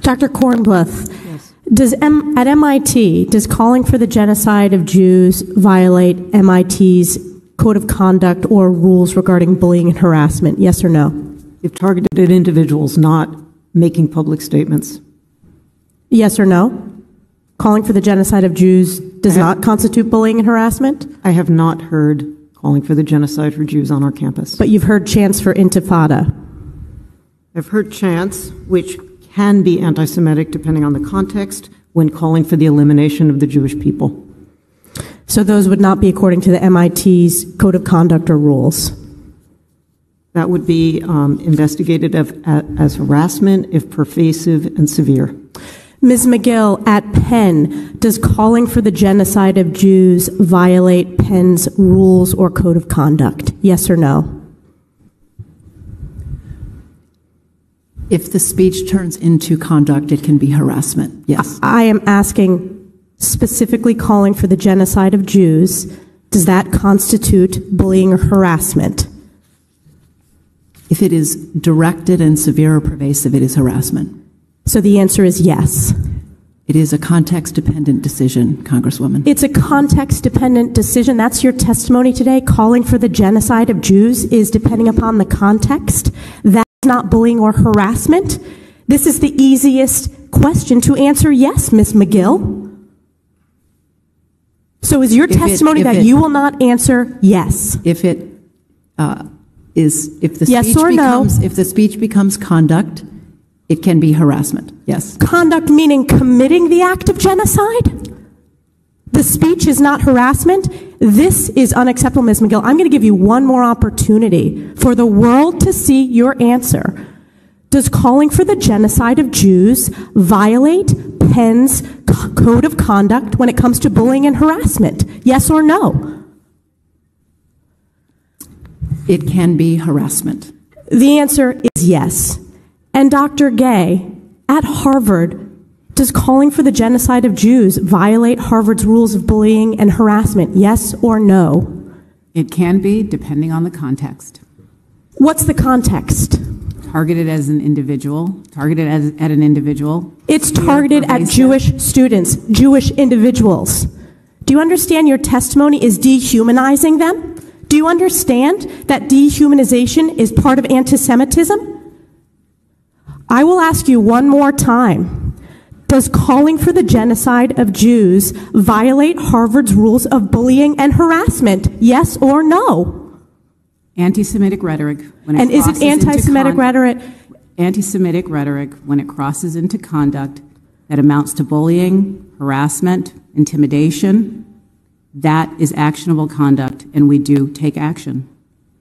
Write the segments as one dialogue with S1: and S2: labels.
S1: Dr. Kornbluth,
S2: Yes.
S1: at MIT, does calling for the genocide of Jews violate MIT's code of conduct or rules regarding bullying and harassment? Yes or no?
S2: If targeted at individuals, not making public statements.
S1: Yes or no? Calling for the genocide of Jews does not constitute bullying and harassment?
S2: I have not heard calling for the genocide for Jews on our campus.
S1: But you've heard chants for intifada.
S2: I've heard chants, which can be anti-Semitic depending on the context, when calling for the elimination of the Jewish people.
S1: So those would not be according to the MIT's code of conduct or rules?
S2: That would be investigated as harassment if pervasive and severe.
S1: Ms. McGill, at Penn, does calling for the genocide of Jews violate Penn's rules or code of conduct? Yes or no?
S3: If the speech turns into conduct, it can be harassment, yes.
S1: I am asking specifically calling for the genocide of Jews. Does that constitute bullying or harassment?
S3: If it is directed and severe or pervasive, it is harassment.
S1: So the answer is yes.
S3: It is a context-dependent decision, Congresswoman.
S1: It's a context-dependent decision. That's your testimony today. Calling for the genocide of Jews is depending upon the context. That's not bullying or harassment. This is the easiest question to answer yes, Ms. McGill. So is your testimony that you will not answer yes?
S3: If it if the
S1: yes
S3: speech
S1: or
S3: becomes
S1: no?
S3: if the speech becomes conduct, it can be harassment. Yes.
S1: Conduct meaning committing the act of genocide? The speech is not harassment? This is unacceptable, Ms. McGill. I'm going to give you one more opportunity for the world to see your answer. Does calling for the genocide of Jews violate Penn's code of conduct when it comes to bullying and harassment? Yes or no?
S3: It can be harassment.
S1: The answer is yes. And Dr. Gay, at Harvard, does calling for the genocide of Jews violate Harvard's rules of bullying and harassment? Yes or no?
S4: It can be, depending on the context.
S1: What's the context?
S4: Targeted as an individual, targeted at an individual.
S1: It's targeted at Jewish students, Jewish individuals. Do you understand your testimony is dehumanizing them? Do you understand that dehumanization is part of anti-Semitism? I will ask you one more time. Does calling for the genocide of Jews violate Harvard's rules of bullying and harassment? Yes or no?
S4: Anti-Semitic rhetoric.
S1: And is it anti-Semitic rhetoric?
S4: Anti-Semitic rhetoric when it crosses into conduct that amounts to bullying, harassment, intimidation, that is actionable conduct, and we do take action.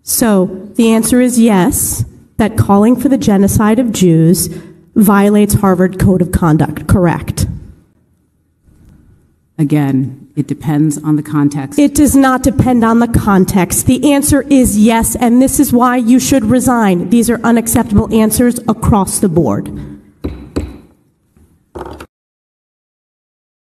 S1: So the answer is yes, that calling for the genocide of Jews violates Harvard Code of Conduct, correct?
S4: Again, it depends on the context.
S1: It does not depend on the context. The answer is yes, and this is why you should resign. These are unacceptable answers across the board.